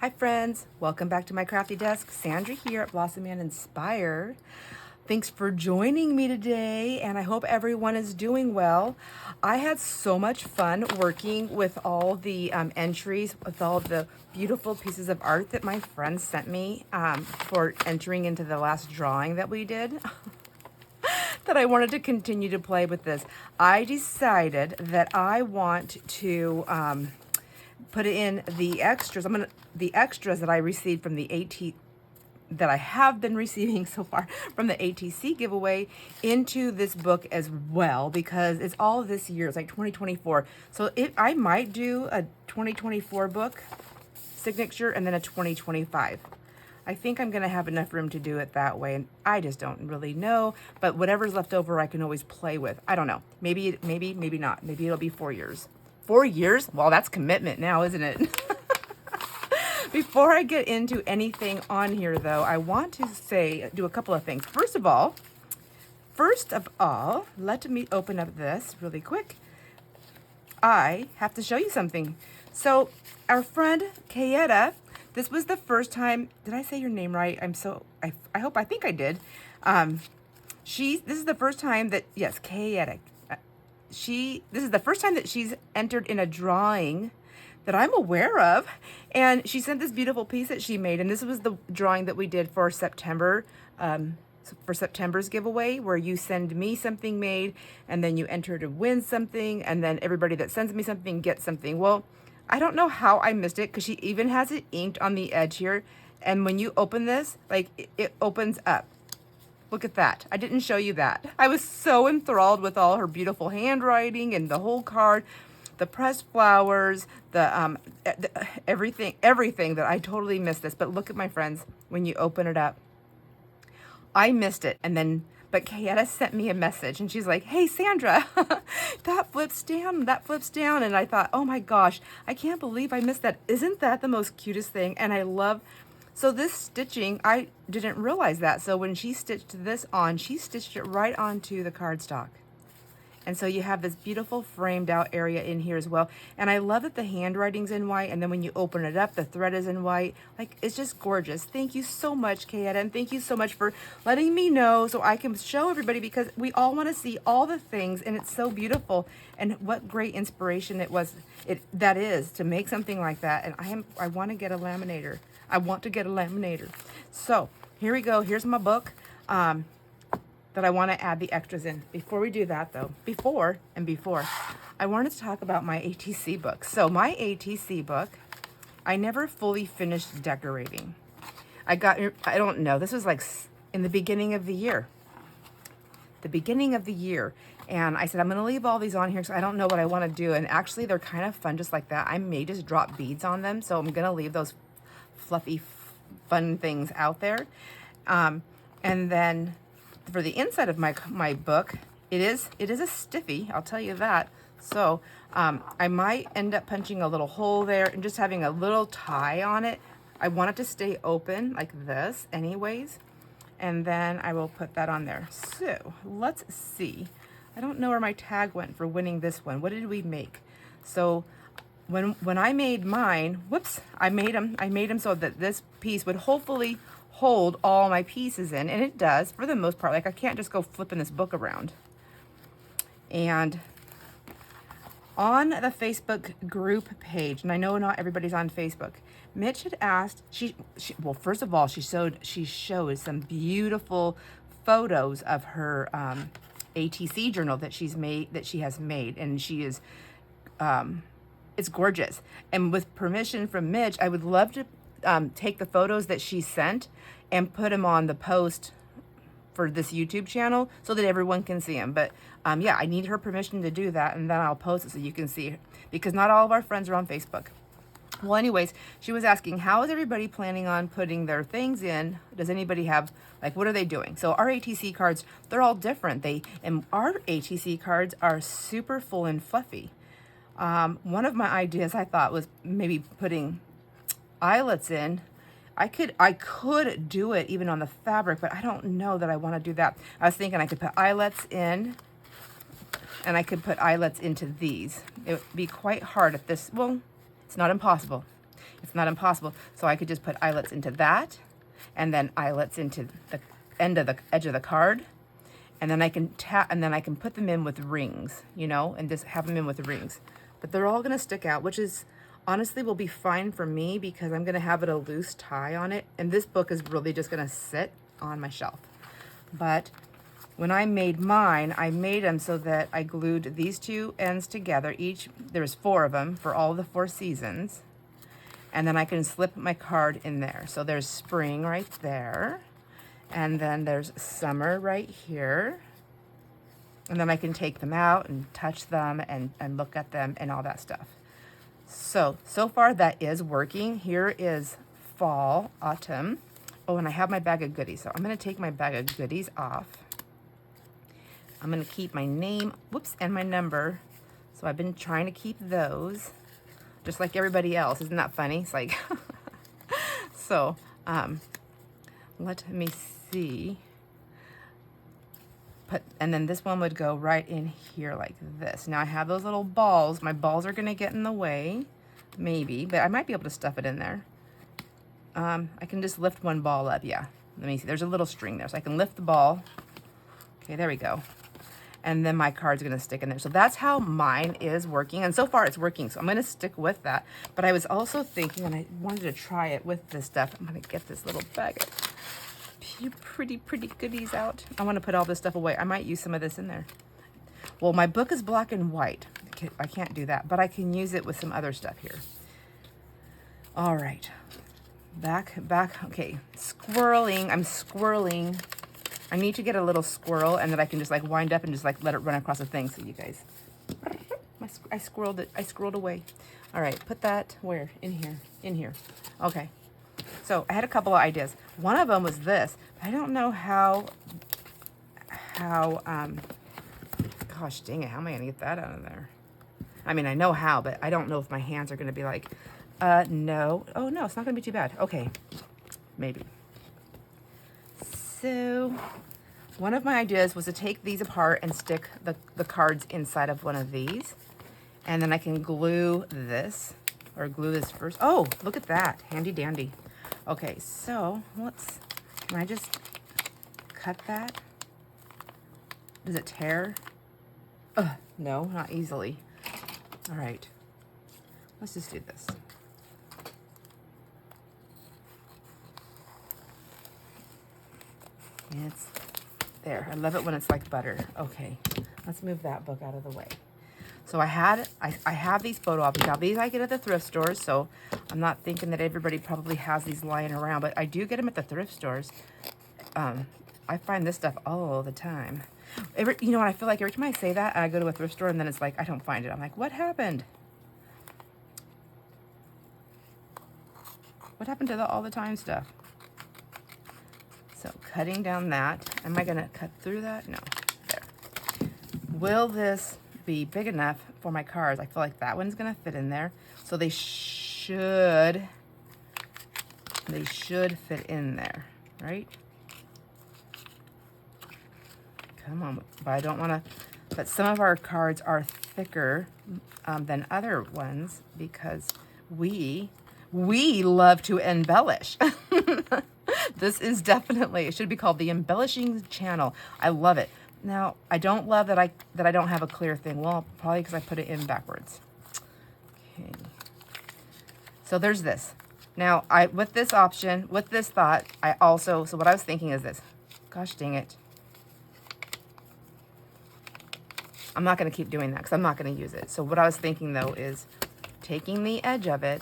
Hi friends, welcome back to my crafty desk. Sandra here at Blossom and Inspire. Thanks for joining me today, and I hope everyone is doing well. I had so much fun working with all the entries, with all the beautiful pieces of art that my friends sent me for entering into the last drawing that we did. That I wanted to continue to play with this. I decided that I want to put in the extras. The extras that I received from the that I have been receiving so far from the ATC giveaway into this book as well, because it's all this year. It's like 2024. So I might do a 2024 book signature and then a 2025. I think I'm going to have enough room to do it that way, and I just don't really know. But whatever's left over, I can always play with. I don't know. Maybe not. Maybe it'll be 4 years. 4 years? Well, that's commitment now, isn't it? Before I get into anything on here, though, I want to do a couple of things. First of all, let me open up this really quick. I have to show you something. So, our friend Kayetta, this was the first time. Did I say your name right? I think I did. This is the first time that, yes, Kayetta. This is the first time that she's entered in a drawing that I'm aware of, and she sent this beautiful piece that she made, and this was the drawing that we did for September, for September's giveaway, where you send me something made, and then you enter to win something, and then everybody that sends me something gets something. Well, I don't know how I missed it, because she even has it inked on the edge here, and when you open this, like, it opens up. Look at that. I didn't show you that. I was so enthralled with all her beautiful handwriting and the whole card, the pressed flowers, everything that I totally missed this. But look at my friends, when you open it up, I missed it. But Kayetta sent me a message and she's like, hey, Sandra, that flips down. And I thought, oh my gosh, I can't believe I missed that. Isn't that the most cutest thing? And I love, so this stitching, I didn't realize that. So when she stitched this on, she stitched it right onto the cardstock. And so you have this beautiful framed out area in here as well. And I love that the handwriting's in white, and then when you open it up, the thread is in white. Like, it's just gorgeous. Thank you so much, Kayetta, and thank you so much for letting me know so I can show everybody, because we all want to see all the things, and it's so beautiful. And what great inspiration that is to make something like that. And I want to get a laminator. I want to get a laminator. So here we go. Here's my book. That I want to add the extras in. Before we do that, though, before, I wanted to talk about my ATC book. So my ATC book, I never fully finished decorating. I don't know, this was like in the beginning of the year. And I said, I'm going to leave all these on here because I don't know what I want to do. And actually, they're kind of fun just like that. I may just drop beads on them. So I'm going to leave those fluffy, fun things out there. And then for the inside of my book, it is a stiffy, I'll tell you that. So I might end up punching a little hole there and just having a little tie on it. I want it to stay open like this anyways, and then I will put that on there. So let's see. I don't know where my tag went for winning this one. What did we make? So when I made mine, whoops, I made them so that this piece would hopefully hold all my pieces in, and it does for the most part. Like, I can't just go flipping this book around. And on the Facebook group page, and I know not everybody's on Facebook, Mitch had asked, well, first of all, she showed some beautiful photos of her ATC journal that she has made, and she is it's gorgeous. And with permission from Mitch, I would love to take the photos that she sent and put them on the post for this YouTube channel so that everyone can see them. But yeah, I need her permission to do that, and then I'll post it so you can see it, because not all of our friends are on Facebook. Well, anyways, she was asking, how is everybody planning on putting their things in? Does anybody have, like, what are they doing? So our ATC cards, they're all different. And our ATC cards are super full and fluffy. One of my ideas I thought was maybe putting eyelets in. I could do it even on the fabric, but I don't know that I want to do that. I was thinking I could put eyelets in, and I could put eyelets into these. It would be quite hard at this. Well, it's not impossible. It's not impossible. So I could just put eyelets into that, and then eyelets into the end of the edge of the card, and then I can put them in with rings, you know, and just have them in with rings. But they're all gonna stick out, which is honestly will be fine for me because I'm gonna have it a loose tie on it, and this book is really just gonna sit on my shelf. But when I made mine, I made them so that I glued these two ends together. There's 4 of them for all the 4 seasons. And then I can slip my card in there. So there's spring right there. And then there's summer right here. And then I can take them out and touch them and look at them and all that stuff. So far that is working. Here is fall, autumn. Oh, and I have my bag of goodies. So I'm gonna take my bag of goodies off. I'm gonna keep my name, and my number. So I've been trying to keep those, just like everybody else. Isn't that funny? It's like, so, let me see. And then this one would go right in here like this. Now I have those little balls. My balls are gonna get in the way, maybe, but I might be able to stuff it in there. I can just lift one ball up, yeah. Let me see, there's a little string there, so I can lift the ball. Okay, there we go. And then my card's gonna stick in there. So that's how mine is working. And so far it's working, so I'm gonna stick with that. But I was also thinking, and I wanted to try it with this stuff, I'm gonna get this little bag of pretty goodies out. I wanna put all this stuff away. I might use some of this in there. Well, my book is black and white. I can't do that, but I can use it with some other stuff here. All right, back, okay. Squirreling, I'm squirreling. I need to get a little squirrel and then I can just like wind up and just like let it run across the thing. So you guys, I squirreled away. All right, put that where? In here. Okay. So I had a couple of ideas. One of them was this. I don't know how, gosh dang it, how am I gonna get that out of there? I mean, I know how, but I don't know if my hands are gonna be like, no. Oh no, it's not gonna be too bad. Okay, maybe. So one of my ideas was to take these apart and stick the cards inside of one of these. And then I can glue this, or glue this first. Oh, look at that, handy dandy. Okay, so can I just cut that? Does it tear? No, not easily. All right, let's just do this. It's there. I love it when it's like butter. Okay, let's move that book out of the way. So I have these photo albums. Now these I get at the thrift stores, so I'm not thinking that everybody probably has these lying around, but I do get them at the thrift stores. I find this stuff all the time. You know what, I feel like every time I say that, I go to a thrift store and then it's like, I don't find it. I'm like, what happened? What happened to all the time stuff? So cutting down that. Am I gonna cut through that? No, there. Will this be big enough for my cards? I feel like that one's gonna fit in there. So they should fit in there, right? Come on, but I don't wanna, but some of our cards are thicker than other ones because we love to embellish. This is definitely, it should be called the embellishing channel. I love it. Now, I don't love that I don't have a clear thing. Well, probably because I put it in backwards. Okay. So there's this. Now, with this option, with this thought, so what I was thinking is this. Gosh dang it. I'm not going to keep doing that because I'm not going to use it. So what I was thinking, though, is taking the edge of it.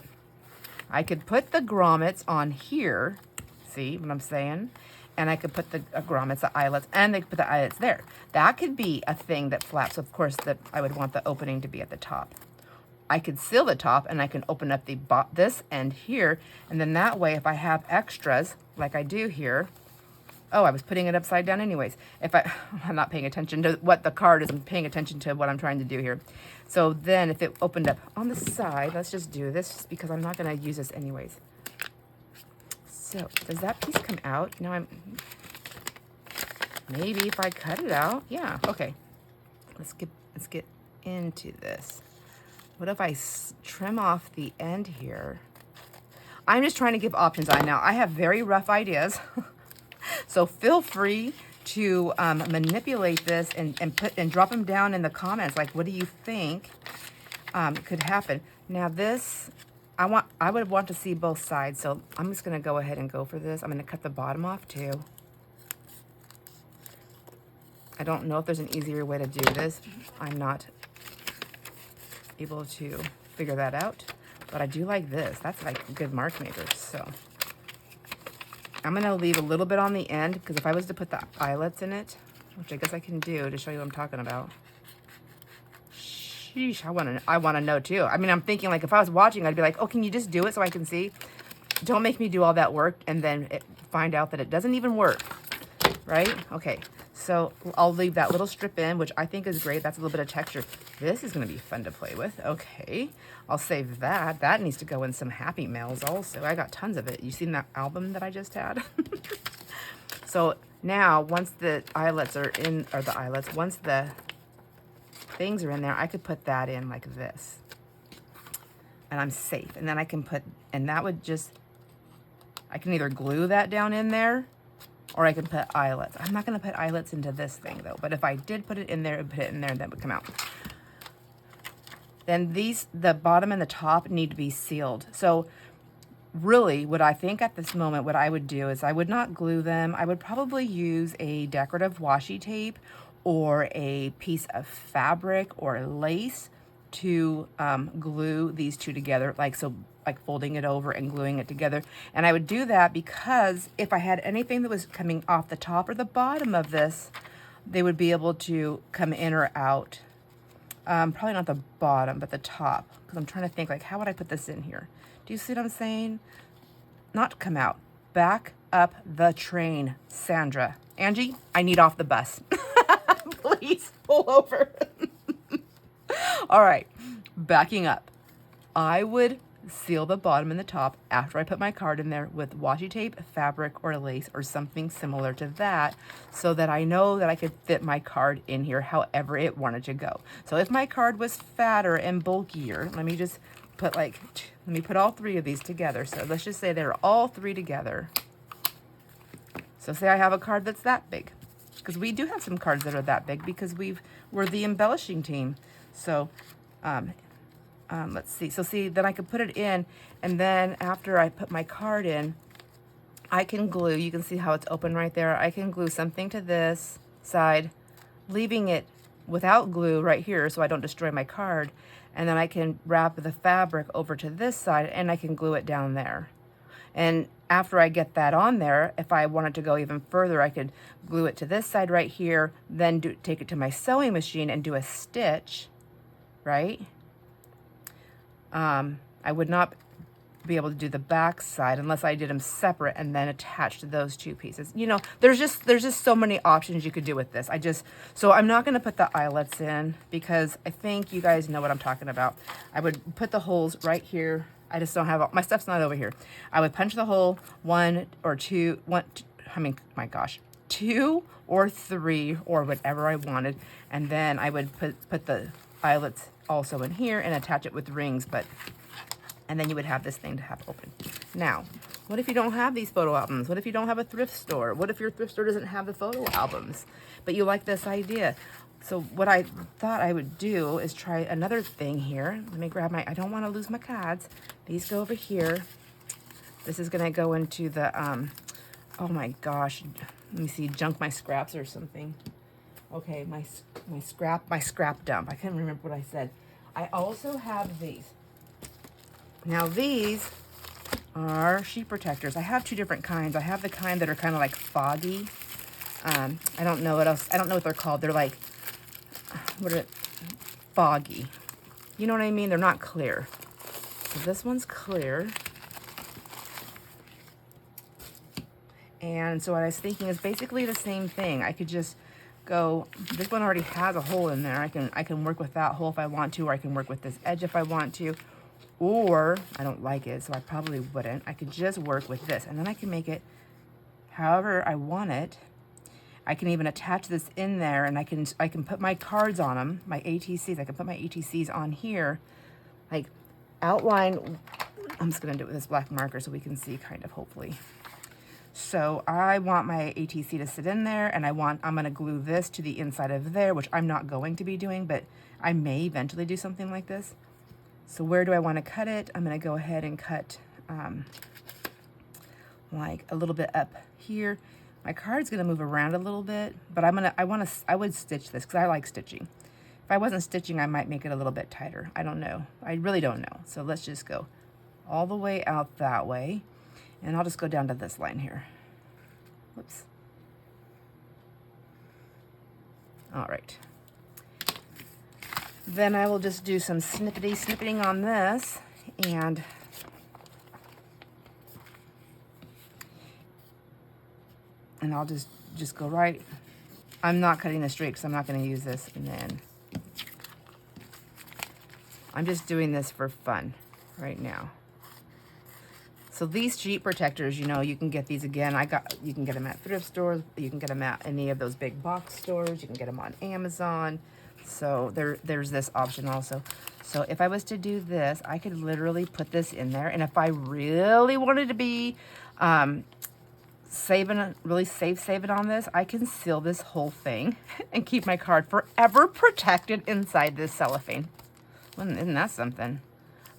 I could put the grommets on here. See what I'm saying? And I could put the grommets, the eyelets, and they could put the eyelets there. That could be a thing that flaps. Of course, I would want the opening to be at the top. I could seal the top, and I can open up this end here, and then that way, if I have extras, like I do here, oh, I was putting it upside down anyways. I'm not paying attention to what the card is, I'm paying attention to what I'm trying to do here. So then if it opened up on the side, let's just do this because I'm not gonna use this anyways. So does that piece come out? No, maybe if I cut it out, yeah, okay. Let's get into this. What if I trim off the end here I'm just trying to give options. I have very rough ideas. So feel free to manipulate this and drop them down in the comments. Like, what do you think could happen? Now this, I would want to see both sides. So I'm just going to go ahead and go for this. I'm going to cut the bottom off too. I don't know if there's an easier way to do this. I'm not able to figure that out, but I do like this. That's like good mark makers. So I'm going to leave a little bit on the end, because if I was to put the eyelets in it, which I guess I can do to show you what I'm talking about. Sheesh, I want to know too. I mean, I'm thinking like if I was watching, I'd be like, oh, can you just do it so I can see? Don't make me do all that work and then find out that it doesn't even work, right? Okay, so I'll leave that little strip in, which I think is great. That's a little bit of texture. This is going to be fun to play with. Okay, I'll save that. That needs to go in some Happy Mails also. I got tons of it. You seen that album that I just had? So now, once the eyelets are in, or the eyelets, once the things are in there, I could put that in like this. And I'm safe. And then I can put, and that would just, I can either glue that down in there, or I can put eyelets. I'm not going to put eyelets into this thing though, but if I did put it in there and put it in there, that would come out. Then these, the bottom and the top need to be sealed. So really, what I think at this moment, what I would do is I would not glue them. I would probably use a decorative washi tape or a piece of fabric or lace to glue these two together, like so, like folding it over and gluing it together. And I would do that because if I had anything that was coming off the top or the bottom of this, they would be able to come in or out. Probably not the bottom, but the top. Because I'm trying to think, like, how would I put this in here? Do you see what I'm saying? Not come out. Back up the train, Sandra. Angie, I need off the bus. Please pull over. All right, backing up. I would seal the bottom and the top after I put my card in there with washi tape, fabric, or lace, or something similar to that, so that I know that I could fit my card in here however it wanted to go. So if my card was fatter and bulkier, let me just put like, let me put all three of these together. So let's just say they're all three together. So say I have a card that's that big, because we do have some cards that are that big because we're the embellishing team. So let's see. So see, then I could put it in, and then after I put my card in, I can glue. You can see how it's open right there. I can glue something to this side, leaving it without glue right here so I don't destroy my card. And then I can wrap the fabric over to this side, and I can glue it down there. And after I get that on there, if I wanted to go even further, I could glue it to this side right here, then take it to my sewing machine and do a stitch, right? I would not be able to do the back side unless I did them separate and then attached those two pieces. You know, there's just so many options you could do with this. So I'm not going to put the eyelets in because I think you guys know what I'm talking about. I would put the holes right here. I just don't have, my stuff's not over here. I would punch the hole two or three or whatever I wanted. And then I would put the eyelets also in here and attach it with rings, and then you would have this thing to have open. Now, what if you don't have these photo albums? What if you don't have a thrift store? What if your thrift store doesn't have the photo albums, but you like this idea? So what I thought I would do is try another thing here. Let me grab I don't want to lose my cards. These go over here. This is going to go into the, oh my gosh, let me see, junk my scraps or something. Okay, my scrap dump. I can't remember what I said. I also have these. Now these are sheet protectors. I have two different kinds. I have the kind that are kind of like foggy. I don't know what else. I don't know what they're called. They're like, foggy. You know what I mean? They're not clear. So this one's clear. And so what I was thinking is basically the same thing. I could just go, this one already has a hole in there. I can work with that hole if I want to, or I can work with this edge if I want to. Or, I don't like it, so I probably wouldn't. I could just work with this, and then I can make it however I want it. I can even attach this in there, and I can put my cards on them, my ATCs. I can put my ATCs on here, like outline I'm just going to do it with this black marker so we can see kind of, hopefully. So I want my ATC to sit in there, and I'm going to glue this to the inside of there, which I'm not going to be doing, but I may eventually do something like this. So where do I want to cut it? I'm going to go ahead and cut like a little bit up here. My card's going to move around a little bit, but I would stitch this because I like stitching. If I wasn't stitching, I might make it a little bit tighter. I don't know. I really don't know. So let's just go all the way out that way. And I'll just go down to this line here. Whoops. All right. Then I will just do some snippeting on this, and I'll just go right. I'm not cutting this straight because I'm not going to use this, and then I'm just doing this for fun right now. So these sheet protectors, you know, you can get these again. You can get them at thrift stores. You can get them at any of those big box stores. You can get them on Amazon. So there's this option also. So if I was to do this, I could literally put this in there. And if I really wanted to be really save it on this, I can seal this whole thing and keep my card forever protected inside this cellophane. Well, isn't that something?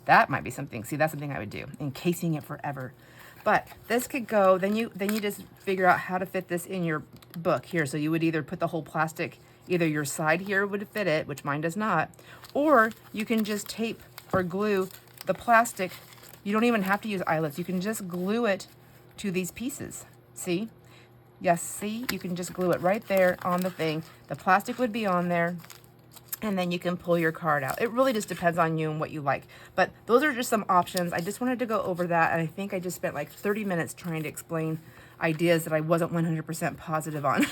That might be something. See, that's something I would do, encasing it forever. But this could go, then you just figure out how to fit this in your book here. So you would either put the whole plastic, either your side here would fit it, which mine does not, or you can just tape or glue the plastic. You don't even have to use eyelets. You can just glue it to these pieces. See? Yes, see? You can just glue it right there on the thing. The plastic would be on there, and then you can pull your card out. It really just depends on you and what you like. But those are just some options. I just wanted to go over that, and I think I just spent like 30 minutes trying to explain ideas that I wasn't 100% positive on.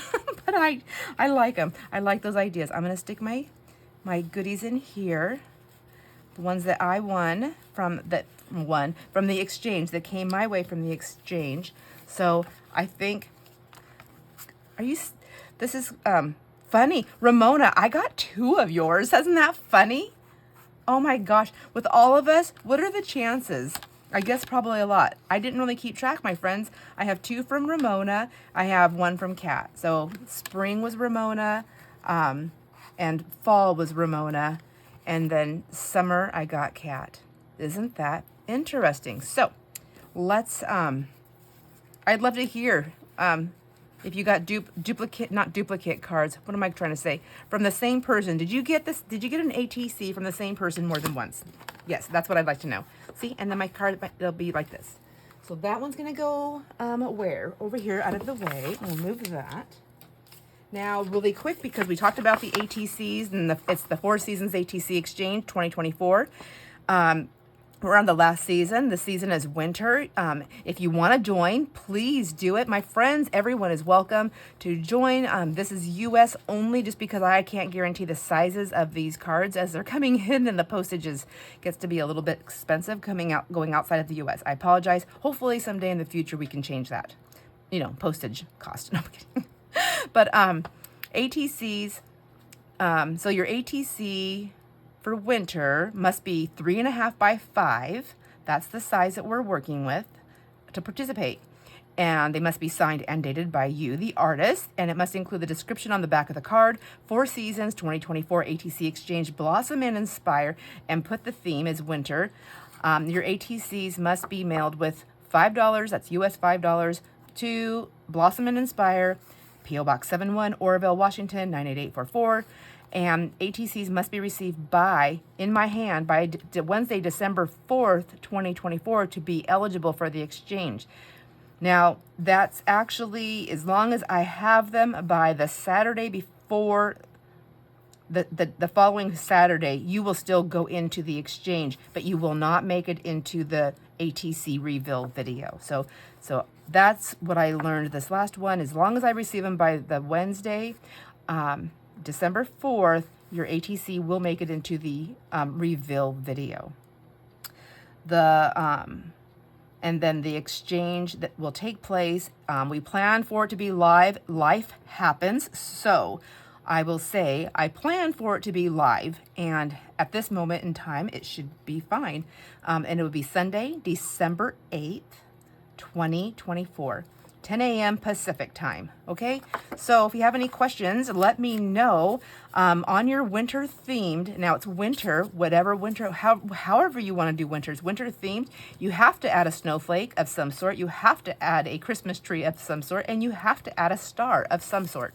But I like them. I like those ideas. I'm going to stick my goodies in here. The ones that I won from the exchange, that came my way from the exchange. So I think, this is funny. Ramona, I got 2 of yours. Isn't that funny? Oh my gosh. With all of us, what are the chances? I guess probably a lot. I didn't really keep track, my friends. I have 2 from Ramona. I have 1 from Kat. So spring was Ramona, and fall was Ramona, and then summer I got Kat. Isn't that interesting? So let's, I'd love to hear if you got not duplicate cards. What am I trying to say? From the same person. Did you get this? Did you get an ATC from the same person more than once? Yes, that's what I'd like to know. See, and then my card, they'll be like this. So that one's gonna go where? Over here, out of the way. We'll move that. Now, really quick, because we talked about the ATCs, and it's the 4 Seasons ATC Exchange 2024. We're on the last season. The season is winter. If you want to join, please do it. My friends, everyone is welcome to join. This is US only, just because I can't guarantee the sizes of these cards as they're coming in, and the postage gets to be a little bit expensive going outside of the US. I apologize. Hopefully someday in the future we can change that. You know, postage cost. No, I'm kidding. But ATCs, so your ATC for winter must be 3.5 by 5. That's the size that we're working with to participate. And they must be signed and dated by you, the artist, and it must include the description on the back of the card: 4 Seasons 2024 ATC Exchange, Blossom and Inspire, and put the theme as winter. Your ATCs must be mailed with $5, that's US $5, to Blossom and Inspire, P.O. Box 71, Oroville, Washington 98844. And ATCs must be received in my hand by Wednesday, December 4th, 2024, to be eligible for the exchange. Now, that's actually, as long as I have them by the Saturday before the following Saturday, you will still go into the exchange, but you will not make it into the ATC reveal video. So that's what I learned this last one. As long as I receive them by the Wednesday, December 4th, your ATC will make it into the reveal video. And then the exchange that will take place, we plan for it to be live. Life happens. So I will say I plan for it to be live, and at this moment in time, it should be fine. And it would be Sunday, December 8th, 2024. 10 a.m. Pacific time, okay? So if you have any questions, let me know. On your winter themed, now it's winter, whatever winter, however you want to do winters, winter themed, you have to add a snowflake of some sort, you have to add a Christmas tree of some sort, and you have to add a star of some sort.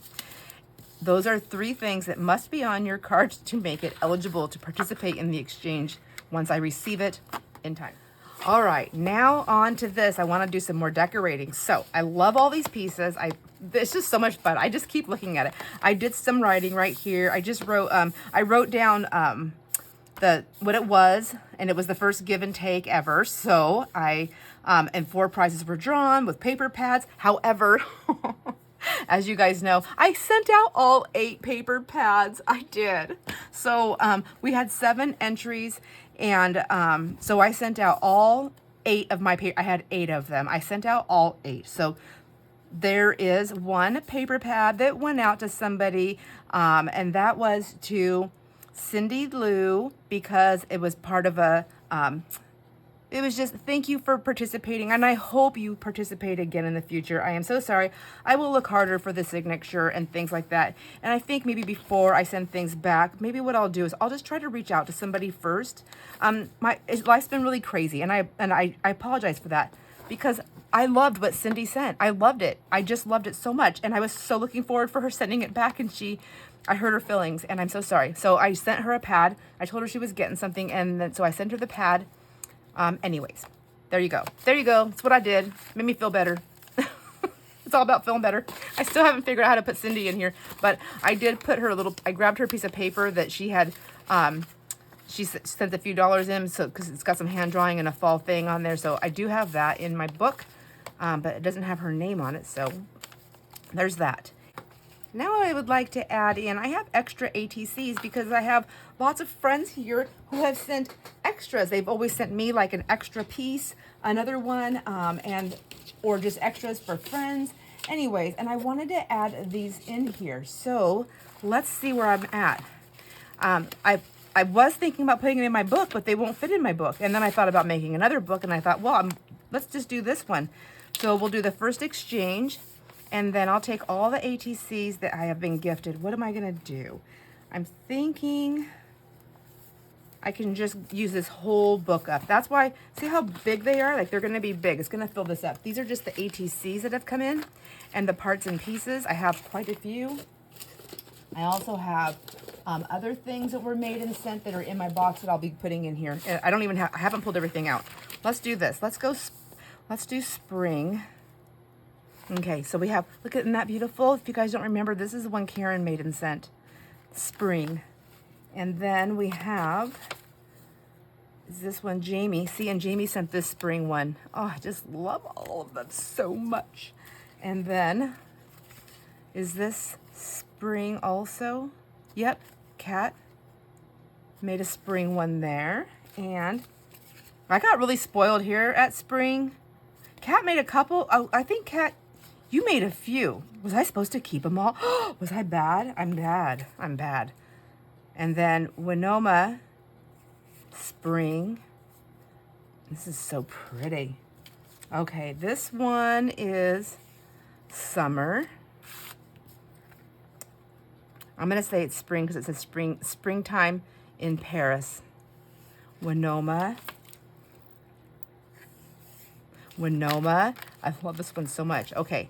Those are 3 things that must be on your card to make it eligible to participate in the exchange once I receive it in time. All right, now on to this. I want to do some more decorating. So I love all these pieces. It's just so much fun. I just keep looking at it. I did some writing right here. I just wrote, I wrote down what it was, and it was the first give and take ever. So and 4 prizes were drawn with paper pads. However, as you guys know, I sent out all 8 paper pads. I did. So we had 7 entries, and so I sent out all 8 of my paper. I had 8 of them. I sent out all 8. So there is 1 paper pad that went out to somebody, and that was to Cindy Lou, because it was part of a it was just thank you for participating, and I hope you participate again in the future. I am so sorry. I will look harder for the signature and things like that. And I think maybe before I send things back, maybe what I'll do is I'll just try to reach out to somebody first. Life's been really crazy, and I apologize for that, because I loved what Cindy sent. I loved it. I just loved it so much, and I was so looking forward for her sending it back, and I hurt her feelings, and I'm so sorry. So I sent her a pad. I told her she was getting something, and then so I sent her the pad. Anyways, there you go. There you go. That's what I did. Made me feel better. It's all about feeling better. I still haven't figured out how to put Cindy in here, but I did put her I grabbed her piece of paper that she had, she sent a few dollars in, so because it's got some hand drawing and a fall thing on there. So I do have that in my book, but it doesn't have her name on it. So there's that. Now I would like to add in, I have extra ATCs because I have lots of friends here who have sent extras. They've always sent me like an extra piece, another one, or just extras for friends. Anyways, and I wanted to add these in here. So let's see where I'm at. I was thinking about putting it in my book, but they won't fit in my book. And then I thought about making another book, and I thought, well, let's just do this one. So we'll do the first exchange, and then I'll take all the ATCs that I have been gifted. What am I gonna do? I'm thinking I can just use this whole book up. That's why, see how big they are? Like, they're gonna be big. It's gonna fill this up. These are just the ATCs that have come in, and the parts and pieces. I have quite a few. I also have other things that were made and sent that are in my box that I'll be putting in here. I haven't pulled everything out. Let's do this. Let's do spring. Okay, so we have, look at that beautiful. If you guys don't remember, this is the one Karen made and sent. Spring. And then we have, is this one Jamie? See, and Jamie sent this spring one. Oh, I just love all of them so much. And then, is this spring also? Yep, Kat made a spring one there. And I got really spoiled here at spring. Kat made a couple. Oh, I think Kat, you made a few. Was I supposed to keep them all? Was I bad? I'm bad. I'm bad. And then Winoma, spring. This is so pretty. Okay, this one is summer. I'm gonna say it's spring because it says springtime in Paris. Winoma. I love this one so much. Okay,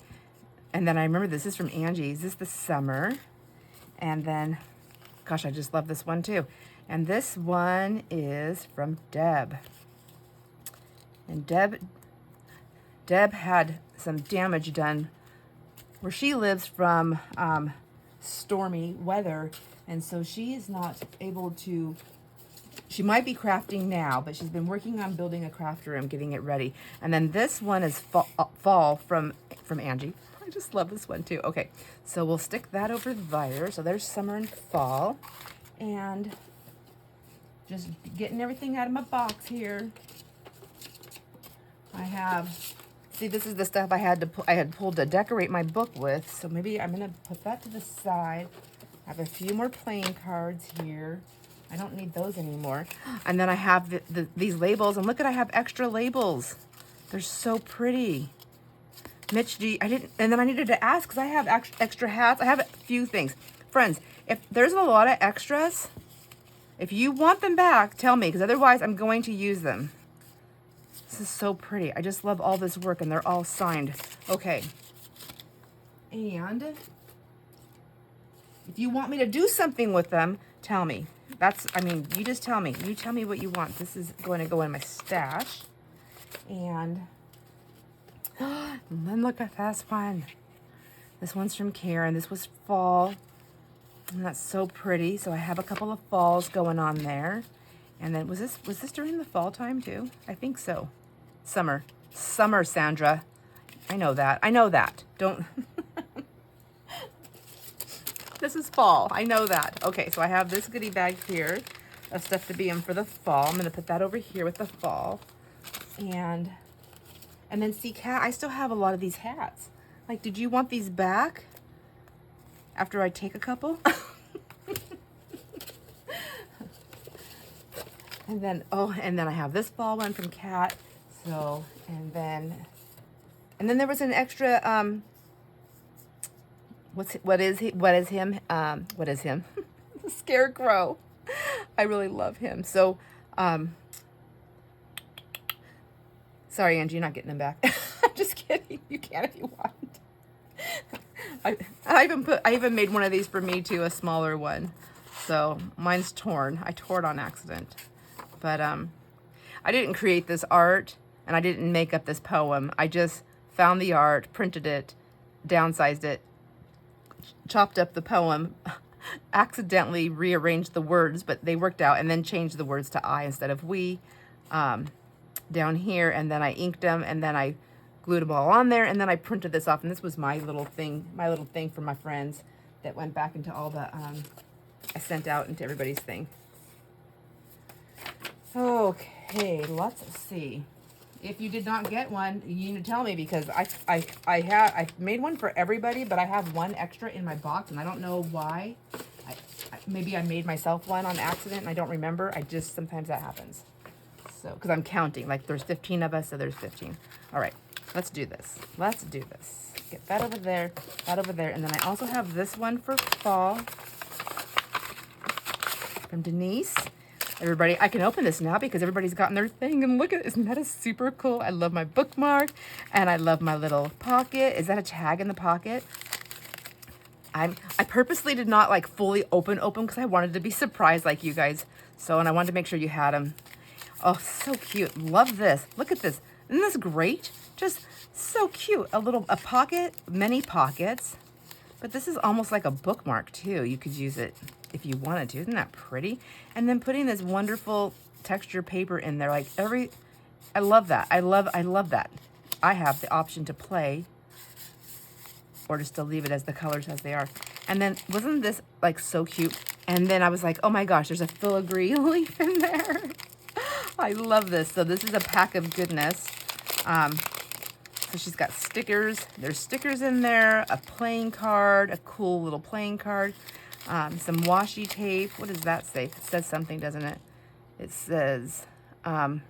and then I remember this is from Angie. Is this the summer? And then, gosh, I just love this one too. And this one is from Deb. And Deb had some damage done where she lives from stormy weather, and so she is not able to. She might be crafting now, but she's been working on building a craft room, getting it ready. And then this one is fall from Angie. I just love this one too. Okay, so we'll stick that over there. So there's summer and fall. And just getting everything out of my box here. I have, see, this is the stuff I had pulled to decorate my book with. So maybe I'm gonna put that to the side. I have a few more playing cards here. I don't need those anymore. And then I have these labels, and look at, I have extra labels. They're so pretty. Mitch, and then I needed to ask, because I have extra hats. I have a few things. Friends, if there's a lot of extras, if you want them back, tell me, because otherwise I'm going to use them. This is so pretty. I just love all this work, and they're all signed. Okay. And if you want me to do something with them, tell me. You just tell me. You tell me what you want. This is going to go in my stash. And then look at this one. This one's from Karen. This was fall. And that's so pretty. So I have a couple of falls going on there. And then was this during the fall time too? I think so. Summer, Sandra. I know that. Don't. This is fall. I know that. Okay, so I have this goodie bag here of stuff to be in for the fall. I'm going to put that over here with the fall. And then see, Kat, I still have a lot of these hats. Like, did you want these back after I take a couple? And then I have this fall one from Kat. So, and then there was an extra, what is him? Scarecrow. I really love him. So, sorry, Angie, you're not getting them back. I'm just kidding. You can if you want. I even made one of these for me too, a smaller one. So mine's torn. I tore it on accident. But I didn't create this art, and I didn't make up this poem. I just found the art, printed it, downsized it, chopped up the poem, accidentally rearranged the words, but they worked out, and then changed the words to I instead of we down here, and then I inked them, and then I glued them all on there, and then I printed this off, and this was my little thing for my friends that went back into all the, I sent out into everybody's thing. Okay, let's see. If you did not get one, you need to tell me, because I made one for everybody, but I have one extra in my box, and I don't know why. Maybe I made myself one on accident, and I don't remember. Sometimes that happens. So, because I'm counting, like there's 15 of us, so there's 15. All right, let's do this. Get that over there, and then I also have this one for fall from Denise. Everybody, I can open this now because everybody's gotten their thing, and look at, isn't that super cool? I love my bookmark, and I love my little pocket. Is that a tag in the pocket? I purposely did not like fully open because I wanted to be surprised like you guys. So, and I wanted to make sure you had them. Oh, so cute. Love this. Look at this. Isn't this great? Just so cute. A pocket, many pockets. But this is almost like a bookmark too. You could use it if you wanted to. Isn't that pretty? And then putting this wonderful texture paper in there, like I love that. I love that. I have the option to play or just to leave it as the colors as they are. And then wasn't this like so cute? And then I was like, oh my gosh, there's a filigree leaf in there. I love this. So this is a pack of goodness. So she's got stickers. There's stickers in there, a playing card, a cool little playing card, some washi tape. What does that say? It says something, doesn't it? It says, I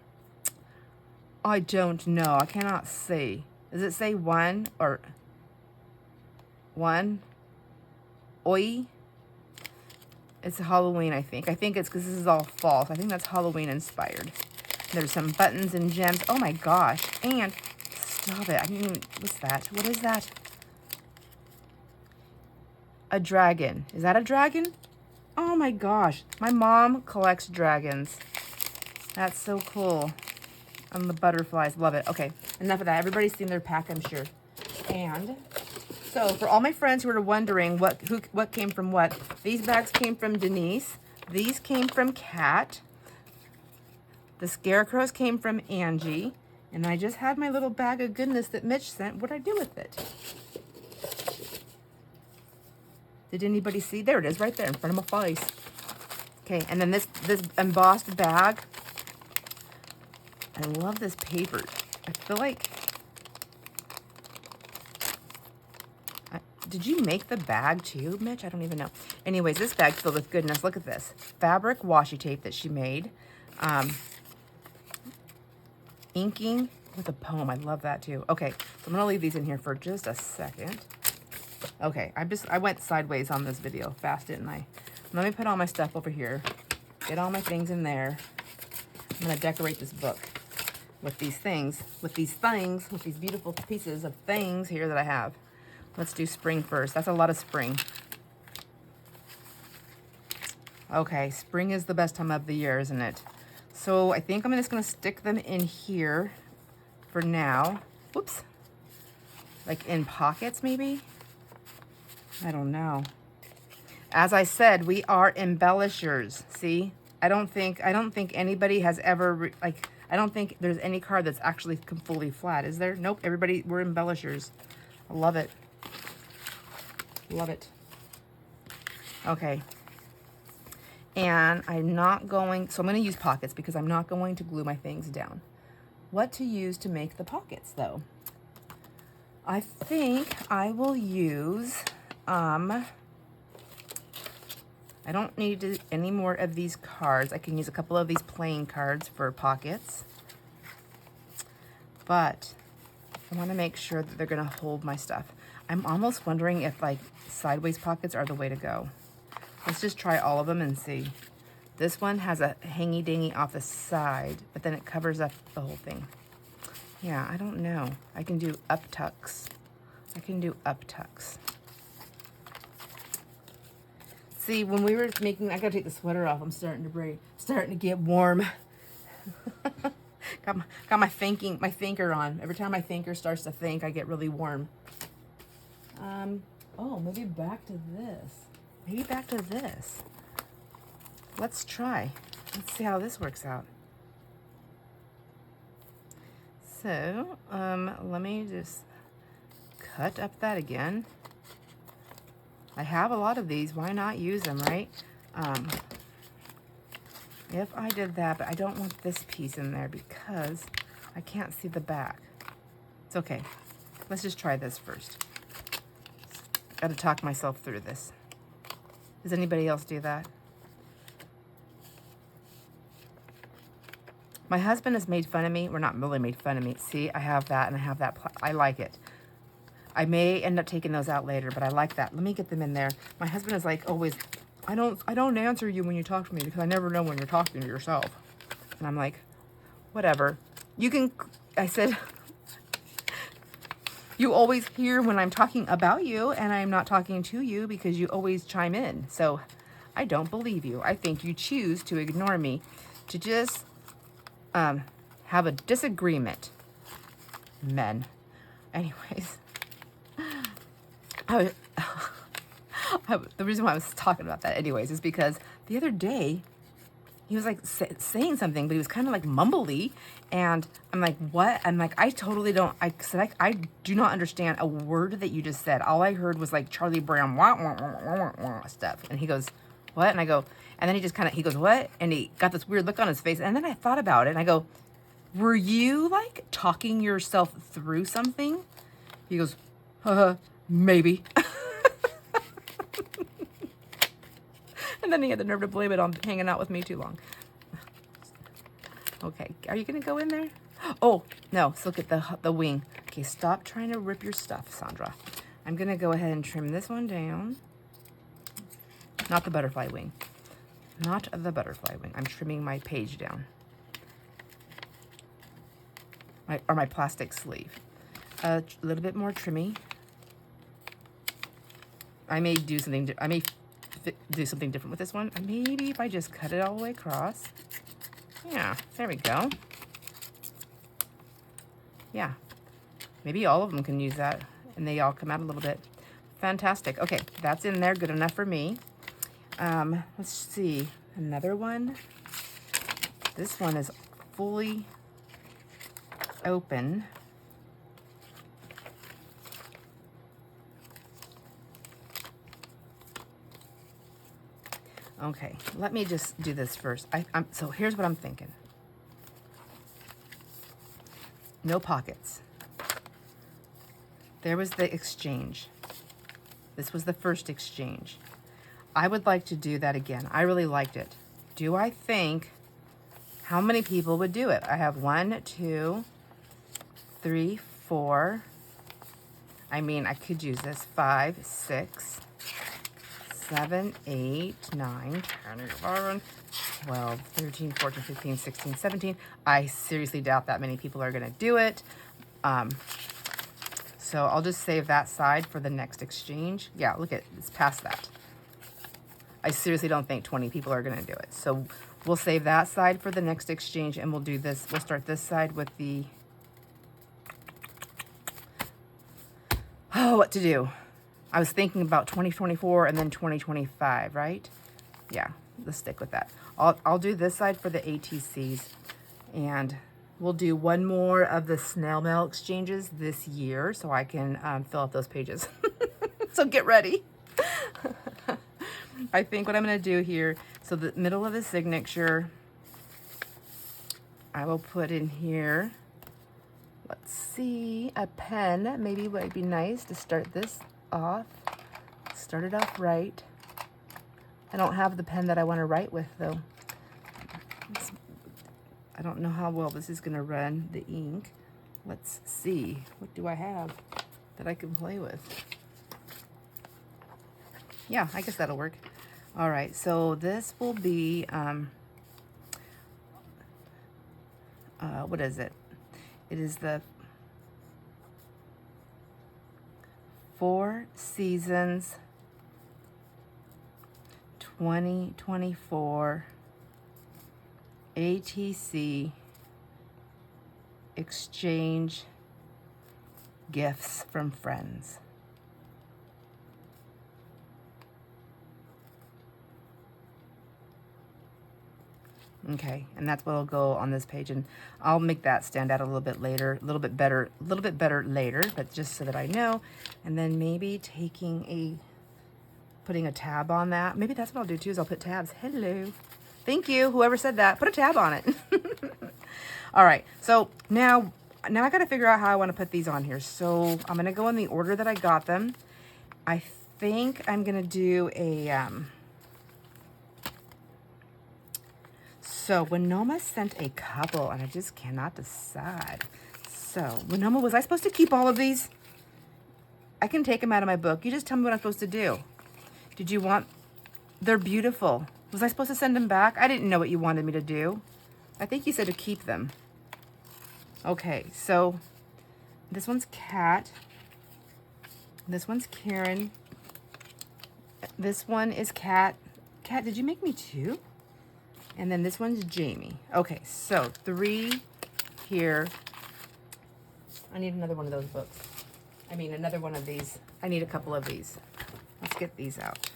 don't know. I cannot see. Does it say one or one? Oi? It's Halloween, I think. I think it's because this is all fall. So I think that's Halloween inspired. There's some buttons and gems. Oh my gosh. And stop it. I didn't even, what's that? What is that? A dragon. Is that a dragon? Oh my gosh. My mom collects dragons. That's so cool. And the butterflies. Love it. Okay. Enough of that. Everybody's seen their pack, I'm sure. And so for all my friends who are wondering what came from what, these bags came from Denise. These came from Kat. The scarecrows came from Angie. And I just had my little bag of goodness that Mitch sent. What'd I do with it? Did anybody see? There it is, right there in front of my face. Okay, and then this embossed bag. I love this paper. I feel like Did you make the bag too, Mitch? I don't even know. Anyways, this bag's filled with goodness. Look at this. Fabric washi tape that she made. Inking with a poem. I love that too. Okay, so I'm going to leave these in here for just a second. Okay, I went sideways on this video fast, didn't I? Let me put all my stuff over here. Get all my things in there. I'm going to decorate this book with these things, with these beautiful pieces of things here that I have. Let's do spring first. That's a lot of spring. Okay, spring is the best time of the year, isn't it? So I think I'm just going to stick them in here for now. Whoops. Like in pockets, maybe? I don't know. As I said, we are embellishers. See? I don't think anybody has ever, I don't think there's any card that's actually fully flat. Is there? Nope. Everybody, we're embellishers. I love it. Love it. Okay. And I'm not going, so I'm going to use pockets because I'm not going to glue my things down. What to use to make the pockets, though? I think I will use, I don't need any more of these cards. I can use a couple of these plain cards for pockets. But I want to make sure that they're going to hold my stuff. I'm almost wondering if like sideways pockets are the way to go. Let's just try all of them and see. This one has a hangy-dangy off the side, but then it covers up the whole thing. Yeah, I don't know. I can do up tucks. I can do up tucks. See, when we were making, I gotta take the sweater off. I'm starting to get warm. got my thinker on. Every time my thinker starts to think, I get really warm. Oh, maybe back to this. Maybe back to this. Let's try. Let's see how this works out. So, let me just cut up that again. I have a lot of these. Why not use them, right? If I did that, but I don't want this piece in there because I can't see the back. It's okay. Let's just try this first. Got to talk myself through this. Does anybody else do that? My husband has made fun of me. We're not really made fun of me. See, I have that and I have that. I like it. I may end up taking those out later, but I like that. Let me get them in there. My husband is like always, I don't answer you when you talk to me because I never know when you're talking to yourself. And I'm like, whatever. You can, I said, you always hear when I'm talking about you and I'm not talking to you because you always chime in. So I don't believe you. I think you choose to ignore me to just have a disagreement. Men. Anyways. The reason why I was talking about that anyways is because the other day he was like saying something, but he was kind of like mumbly, and I'm like, what? I'm like, I totally don't, I said, I do not understand a word that you just said. All I heard was like Charlie Brown wah, wah, wah, wah, wah, stuff. And he goes, what? And I go, and then he just kind of, he goes, what? And he got this weird look on his face. And then I thought about it and I go, were you like talking yourself through something? He goes, maybe. And then he had the nerve to blame it on hanging out with me too long. Okay, are you gonna go in there? Oh, no, so look at the wing. Okay, stop trying to rip your stuff, Sandra. I'm gonna go ahead and trim this one down. Not the butterfly wing. Not the butterfly wing. I'm trimming my page down. My plastic sleeve. A little bit more trimmy. I may do something different with this one. Maybe if I just cut it all the way across. Yeah, there we go. Yeah, maybe all of them can use that and they all come out a little bit. Fantastic. Okay, that's in there, good enough for me. Let's see, another one. This one is fully open. Okay, let me just do this first. So here's what I'm thinking. No pockets. There was the exchange. This was the first exchange. I would like to do that again. I really liked it. Do I think, how many people would do it? I have 1, 2, 3, 4. I mean, I could use this. 5, 6, 7, 8, 9, 10, 11, 12, 13, 14, 15, 16, 17. I seriously doubt that many people are going to do it. So I'll just save that side for the next exchange. Yeah, look at, it's past that. I seriously don't think 20 people are going to do it. So we'll save that side for the next exchange, and we'll do this. We'll start this side with the, oh, what to do. I was thinking about 2024 and then 2025, right? Yeah, let's stick with that. I'll do this side for the ATCs, and we'll do one more of the snail mail exchanges this year so I can fill up those pages. So get ready. I think what I'm going to do here, so the middle of the signature, I will put in here, let's see, a pen maybe would be nice to start this off. Start it off right. I don't have the pen that I want to write with though. I don't know how well this is going to run the ink. Let's see. What do I have that I can play with? Yeah, I guess that'll work. All right, so this will be, what is it? It is the 4 Seasons 2024 ATC Exchange Gifts from Friends. Okay, and that's what'll go on this page, and I'll make that stand out a little bit later, a little bit better later, but just so that I know. And then maybe putting a tab on that. Maybe that's what I'll do too, is I'll put tabs. Hello. Thank you, whoever said that. Put a tab on it. All right, so now I got to figure out how I want to put these on here. So I'm going to go in the order that I got them. I think I'm going to do a... So Winoma sent a couple, and I just cannot decide. So Winoma, was I supposed to keep all of these? I can take them out of my book. You just tell me what I'm supposed to do. Did you want... They're beautiful. Was I supposed to send them back? I didn't know what you wanted me to do. I think you said to keep them. Okay, so this one's Kat. This one's Karen. This one is Kat. Kat, did you make me 2? And then this one's Jamie. Okay, so 3 here. I need another one of those books. I mean, another one of these. I need a couple of these. Let's get these out.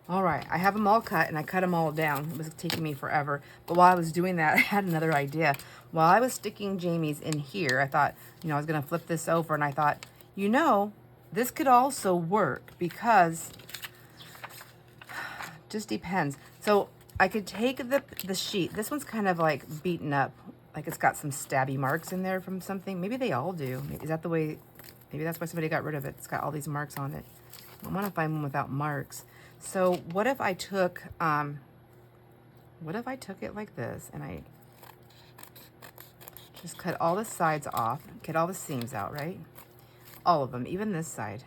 All right, I have them all cut, and I cut them all down. It was taking me forever. But while I was doing that, I had another idea. While I was sticking Jamie's in here, I thought, I was going to flip this over, and I thought, this could also work because, just depends. So I could take the sheet. This one's kind of like beaten up, like it's got some stabby marks in there from something. Maybe they all do. Is that the way? Maybe that's why somebody got rid of it. It's got all these marks on it. I want to find one without marks. So what if I took it like this, and I just cut all the sides off, get all the seams out, right? All of them, even this side.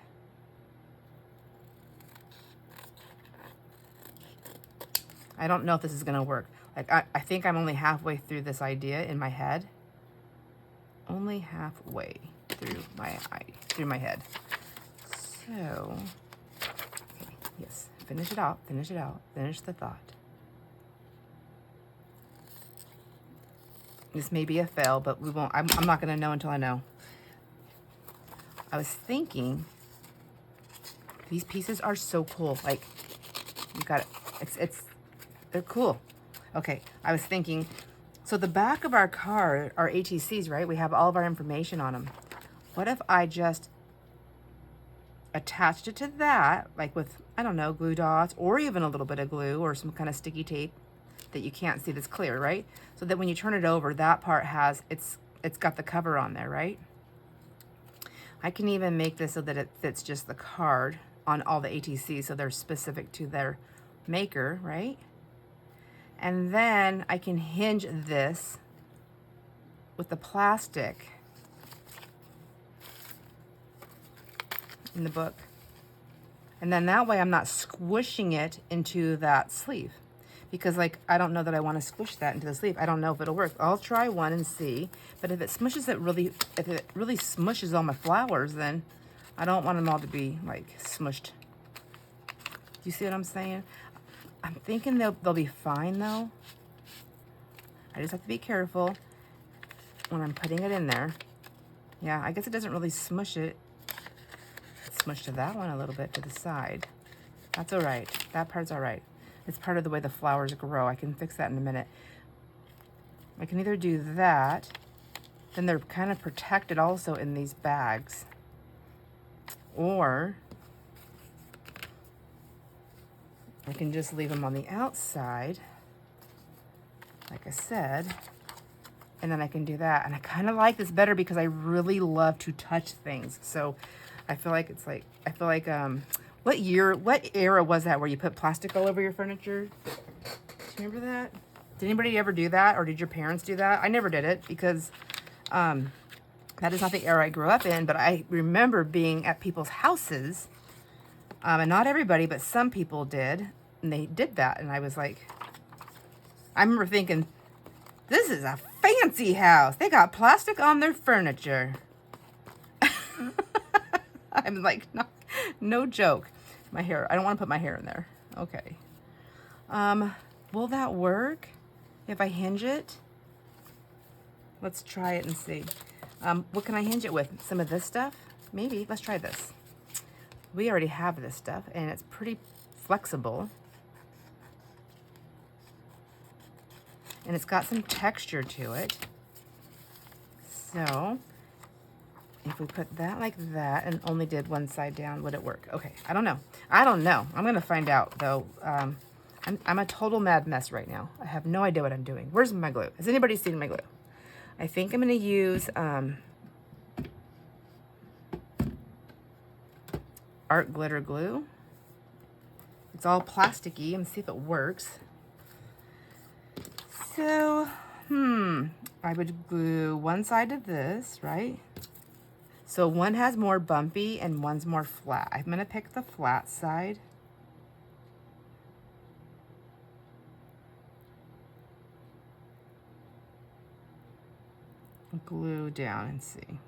I don't know if this is gonna work. Like I think I'm only halfway through this idea in my head. Only halfway through my head. So, okay, yes. Finish it out, finish the thought. This may be a fail, but we won't, I'm not gonna know until I know. I was thinking, these pieces are so cool. Like, you got it, they're cool. Okay, I was thinking, so the back of our car, our ATCs, right? We have all of our information on them. What if I just attached it to that, like with, I don't know, glue dots or even a little bit of glue or some kind of sticky tape that you can't see that's clear, right? So that when you turn it over, that part has, it's got the cover on there, right? I can even make this so that it fits just the card on all the ATCs, so they're specific to their maker, right? And then I can hinge this with the plastic in the book. And then that way I'm not squishing it into that sleeve, because like, I don't know that I want to squish that into the sleeve. I don't know if it'll work. I'll try one and see, but if it smushes it really, if it really smushes all my flowers, then I don't want them all to be like smushed. Do you see what I'm saying? I'm thinking they'll be fine though. I just have to be careful when I'm putting it in there. Yeah, I guess it doesn't really smush it. Smush to that one a little bit to the side. That's all right. That part's all right. It's part of the way the flowers grow. I can fix that in a minute. I can either do that, then they're kind of protected also in these bags, or I can just leave them on the outside, like I said, and then I can do that. And I kind of like this better because I really love to touch things. So I feel like it's like, what era was that where you put plastic all over your furniture? Do you remember that? Did anybody ever do that, or did your parents do that? I never did it because that is not the era I grew up in, but I remember being at people's houses, and not everybody, but some people did, and they did that, and I was like, I remember thinking, this is a fancy house. They got plastic on their furniture. I'm like, no joke. My hair, I don't want to put my hair in there. Okay. Will that work if I hinge it? Let's try it and see. What can I hinge it with? Some of this stuff? Maybe. Let's try this. We already have this stuff, and it's pretty flexible. And it's got some texture to it. So if we put that like that and only did one side down, would it work? Okay, I don't know. I don't know. I'm gonna find out though. I'm a total mad mess right now. I have no idea what I'm doing. Where's my glue? Has anybody seen my glue? I think I'm gonna use Art Glitter Glue. It's all plasticky. Let's see if it works. So, I would glue one side of this, right? So one has more bumpy and one's more flat. I'm gonna pick the flat side. Glue down and see.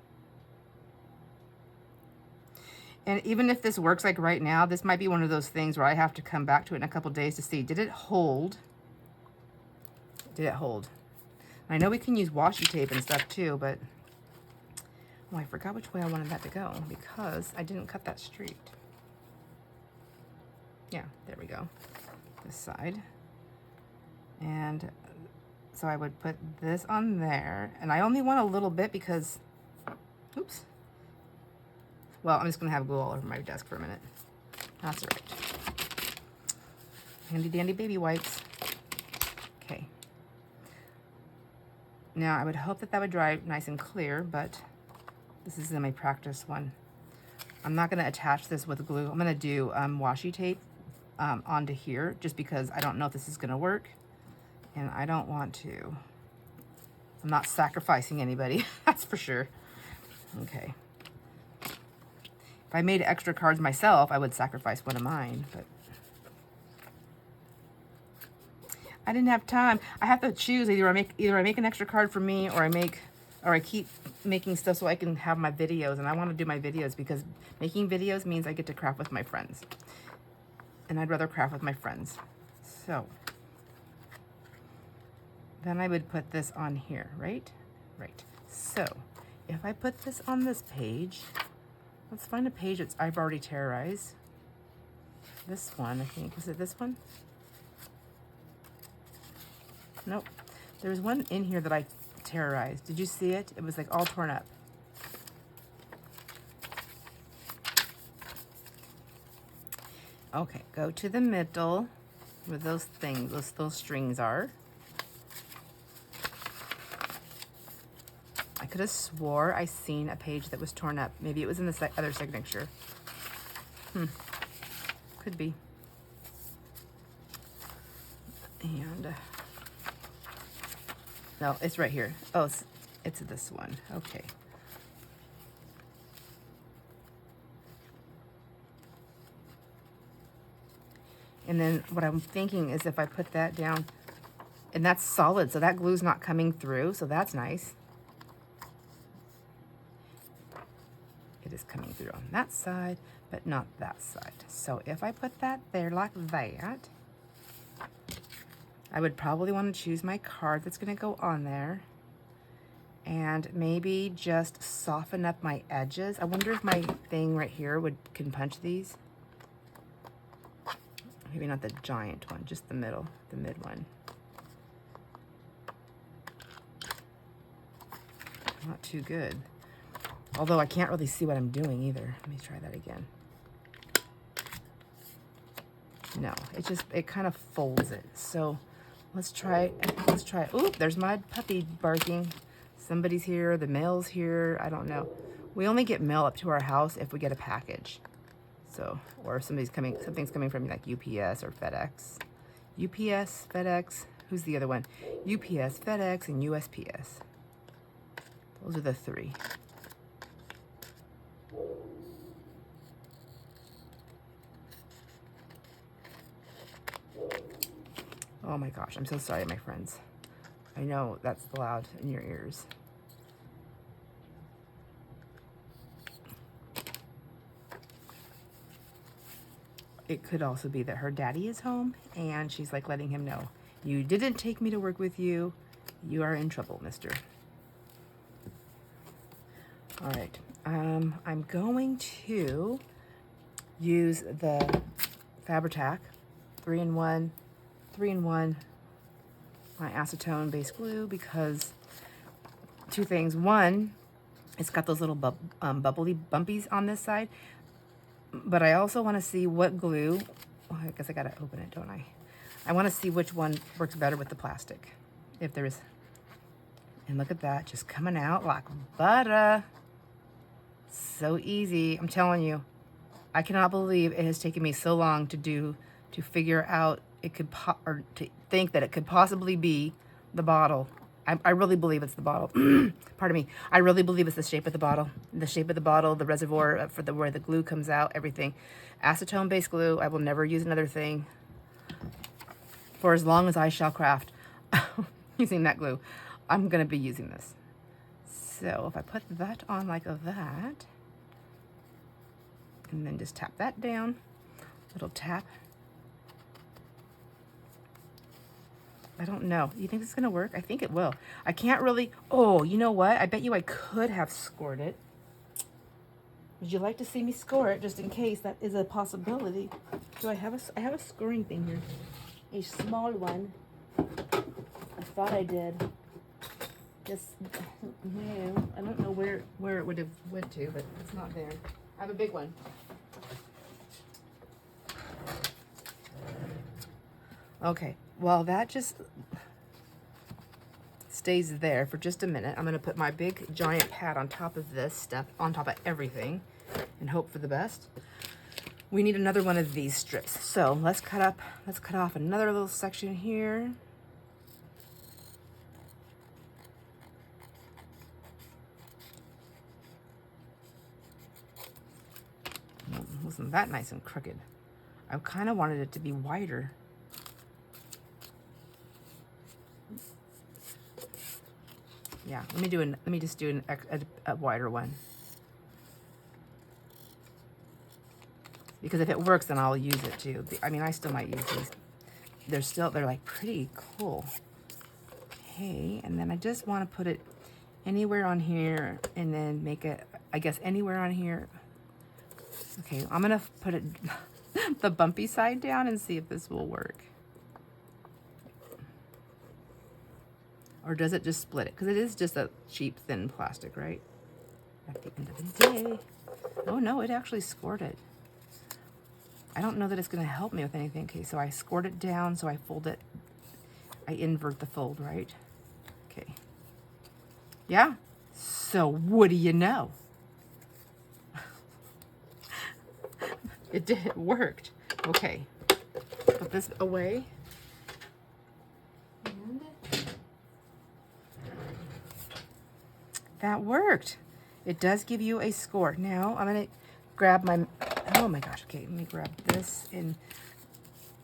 And even if this works like right now, this might be one of those things where I have to come back to it in a couple days to see, did it hold? Did it hold? I know we can use washi tape and stuff too, but oh, I forgot which way I wanted that to go because I didn't cut that straight. Yeah, there we go. This side. And so I would put this on there, and I only want a little bit because, oops. Well, I'm just gonna have glue all over my desk for a minute. That's all right. Handy dandy baby wipes. Okay. Now I would hope that that would dry nice and clear, but this is in my practice one. I'm not gonna attach this with glue. I'm gonna do washi tape onto here just because I don't know if this is gonna work. And I don't want to. I'm not sacrificing anybody, that's for sure. Okay. If I made extra cards myself, I would sacrifice one of mine, but I didn't have time. I have to choose either I make an extra card for me, or I keep making stuff so I can have my videos, and I want to do my videos because making videos means I get to craft with my friends. And I'd rather craft with my friends. So then I would put this on here, right? Right. So if I put this on this page, let's find a page that I've already terrorized. This one, I think. Is it this one? Nope. There's one in here that I terrorized. Did you see it? It was like all torn up. Okay, go to the middle where those things, those strings are. I could have swore I seen a page that was torn up. Maybe it was in the other signature. Could be. And no, it's right here. Oh, it's this one. Okay. And then what I'm thinking is if I put that down, and that's solid, so that glue's not coming through, so that's nice. It is coming through on that side, but not that side. So if I put that there like that, I would probably want to choose my card that's going to go on there and maybe just soften up my edges. I wonder if my thing right here can punch these. Maybe not the giant one, just the mid one. Not too good. Although I can't really see what I'm doing either. Let me try that again. No, it kind of folds it. So let's try. Oop, there's my puppy barking. Somebody's here, the mail's here, I don't know. We only get mail up to our house if we get a package. So, or something's coming from like UPS or FedEx. UPS, FedEx, who's the other one? UPS, FedEx, and USPS. Those are the three. Oh my gosh, I'm so sorry, my friends. I know that's loud in your ears. It could also be that her daddy is home and she's like letting him know, you didn't take me to work with you. You are in trouble, mister. All right, I'm going to use the Fabri-Tac 3-in-1, my acetone base glue, because two things. One, it's got those little bubbly bumpies on this side, but I also want to see what glue, well, I guess I gotta open it, don't I? I want to see which one works better with the plastic, if there is. And look at that, just coming out like butter. So easy, I'm telling you. I cannot believe it has taken me so long to figure out or to think that it could possibly be the bottle. I really believe it's the bottle. Pardon me. I really believe it's the shape of the bottle. The shape of the bottle, the reservoir for where the glue comes out, everything. Acetone-based glue. I will never use another thing for as long as I shall craft using that glue. I'm going to be using this. So if I put that on like that, and then just tap that down, little tap. I don't know. You think this is going to work? I think it will. I can't really... Oh, you know what? I bet you I could have scored it. Would you like to see me score it, just in case that is a possibility? Do I have a scoring thing here. A small one. I thought I did. Just... No, I don't know where it would have went to, but it's not there. I have a big one. Okay. Well, that just stays there for just a minute. I'm going to put my big giant pad on top of this stuff, on top of everything, and hope for the best. We need another one of these strips. So let's cut off another little section here. Wasn't that nice and crooked? I kind of wanted it to be wider. Yeah, let me just do a wider one. Because if it works, then I'll use it too. I mean, I still might use these. They're like pretty cool. Okay, and then I just want to put it anywhere on here, and then make it, I guess, anywhere on here. Okay, I'm gonna put it the bumpy side down and see if this will work. Or does it just split it? Because it is just a cheap, thin plastic, right? At the end of the day. Oh no, it actually scored it. I don't know that it's gonna help me with anything. Okay, so I scored it down, so I fold it, I invert the fold, right? Okay. Yeah, so what do you know? It worked. Okay, put this away. And that worked. It does give you a score. Now I'm gonna grab my, oh my gosh, okay, let me grab this and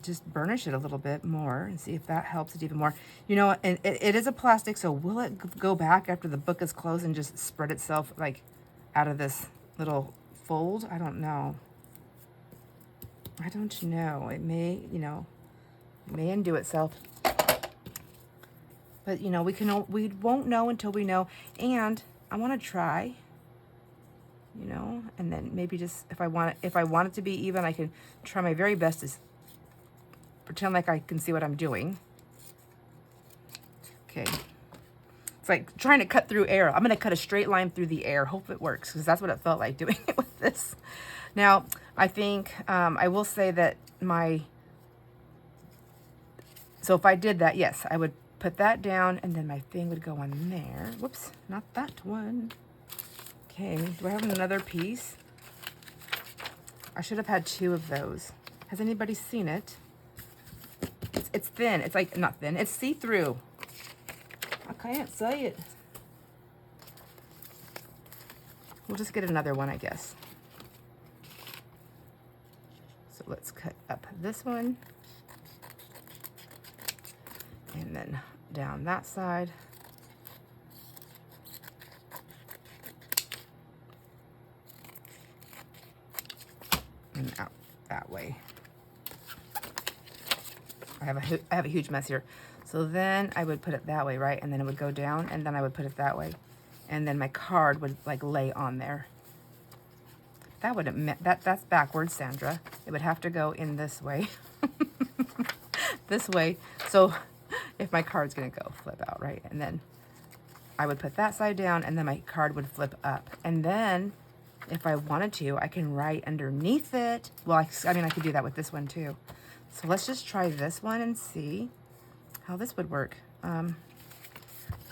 just burnish it a little bit more and see if that helps it even more. You know, and it is a plastic, so will it go back after the book is closed and just spread itself like out of this little fold? I don't know. I don't know. It may, you know, it may undo itself. But, you know, we won't know until we know. And I want to try, you know, and then maybe just if I want it to be even, I can try my very best to pretend like I can see what I'm doing. Okay. It's like trying to cut through air. I'm going to cut a straight line through the air. Hope it works, because that's what it felt like doing it with this. Now, I think I will say that so if I did that, yes, I would put that down and then my thing would go on there. Whoops, not that one. Okay, do I have another piece? I should have had 2 of those. Has anybody seen it? It's thin. It's like, not thin, it's see-through. I can't say it. We'll just get another one, I guess. So let's cut up this one. And then down that side. And out that way. I have a huge mess here. So then I would put it that way, right? And then it would go down, and then I would put it that way. And then my card would like lay on there. That would that's backwards, Sandra. It would have to go in this way. This way. So if my card's gonna go flip out, right? And then I would put that side down, and then my card would flip up. And then if I wanted to, I can write underneath it. Well, I mean, I could do that with this one too. So let's just try this one and see how this would work.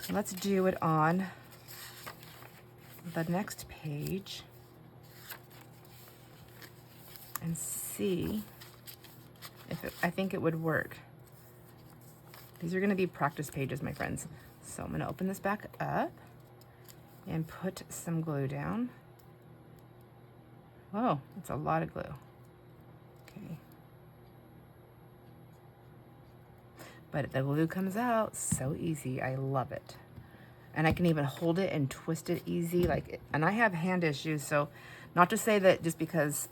Let's do it on the next page and see if I think it would work. These are going to be practice pages, my friends. So I'm going to open this back up and put some glue down. Whoa, that's a lot of glue. Okay. But the glue comes out so easy. I love it. And I can even hold it and twist it easy. And I have hand issues, so not to say that just because,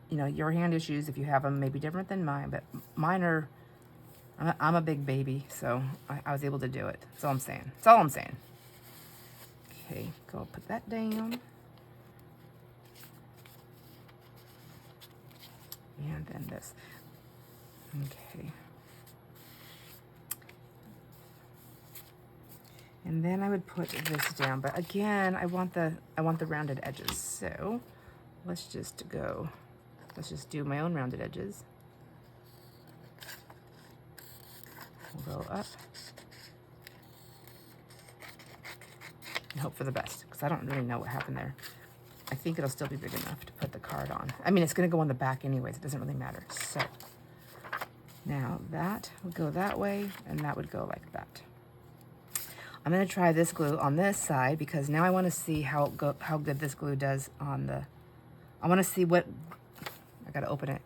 you know, your hand issues, if you have them, may be different than mine, but mine are, I'm a big baby, so I was able to do it. That's all I'm saying. That's all I'm saying. Okay, go put that down. And then this. Okay. And then I would put this down, but again, I want the rounded edges. So let's just do my own rounded edges. We'll go up and hope for the best, because I don't really know what happened there. I think it'll still be big enough to put the card on. I mean, it's gonna go on the back anyways, it doesn't really matter. So now that would go that way, and that would go like that. I'm going to try this glue on this side, because now I want to see how good this glue does on the, I want to see what, I got to open it.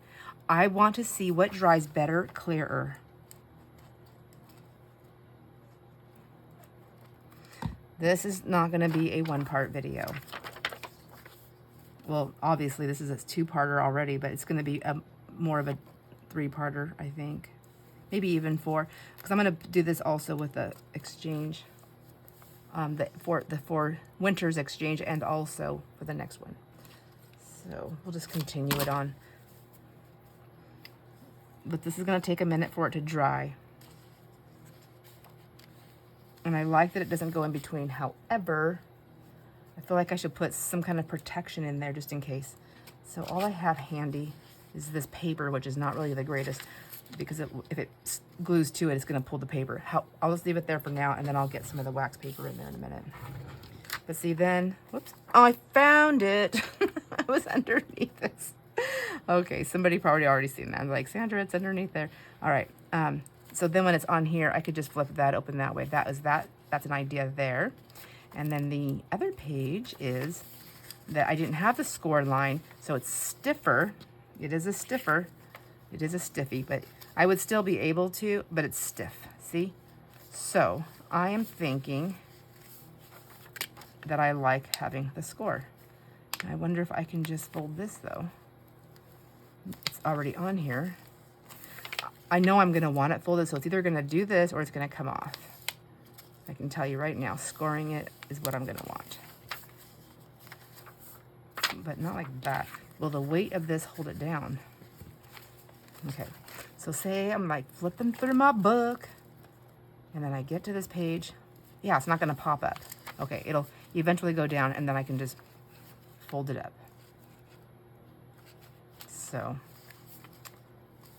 I want to see what dries better, clearer. This is not going to be a 1-part video. Well, obviously this is a 2-parter already, but it's going to be more of a 3-parter, I think. Maybe even 4, because I'm going to do this also with the exchange. For winter's exchange, and also for the next one. So we'll just continue it on. But this is going to take a minute for it to dry. And I like that it doesn't go in between. However, I feel like I should put some kind of protection in there just in case. So all I have handy is this paper, which is not really the greatest because if it glues to it, it's going to pull the paper. I'll just leave it there for now, and then I'll get some of the wax paper in there in a minute. But see then, whoops, oh, I found it. I was underneath this. Okay, somebody probably already seen that. I'm like, Sandra, it's underneath there. All right, so then when it's on here, I could just flip that open that way. That's an idea there. And then the other page is that I didn't have the score line, so it's stiffer. It is a stiffer. It is a stiffy, but I would still be able to, but it's stiff, see? So I am thinking that I like having the score. I wonder if I can just fold this though. It's already on here. I know I'm gonna want it folded, so it's either gonna do this or it's gonna come off. I can tell you right now, scoring it is what I'm gonna want. But not like that. Will the weight of this hold it down? Okay, so say I'm like flipping through my book and then I get to this page. Yeah, it's not gonna pop up. Okay, it'll eventually go down and then I can just fold it up. So,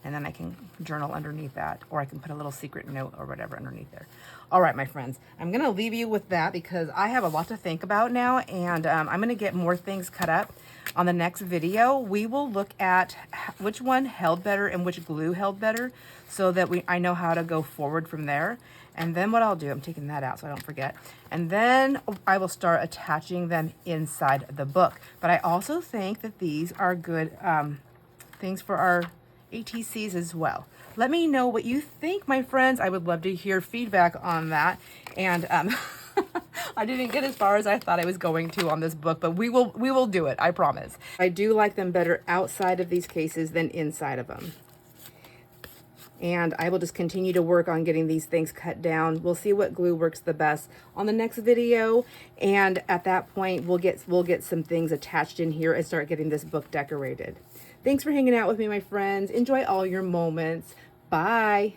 and then I can journal underneath that, or I can put a little secret note or whatever underneath there. All right, my friends, I'm gonna leave you with that because I have a lot to think about now, and I'm gonna get more things cut up. On the next video, we will look at which one held better and which glue held better so that I know how to go forward from there. And then what I'll do, I'm taking that out so I don't forget, and then I will start attaching them inside the book. But I also think that these are good things for our ATCs as well. Let me know what you think, my friends. I would love to hear feedback on that. And I didn't get as far as I thought I was going to on this book, but we will do it, I promise. I do like them better outside of these cases than inside of them. And I will just continue to work on getting these things cut down. We'll see what glue works the best on the next video. And at that point, we'll get some things attached in here and start getting this book decorated. Thanks for hanging out with me, my friends. Enjoy all your moments. Bye.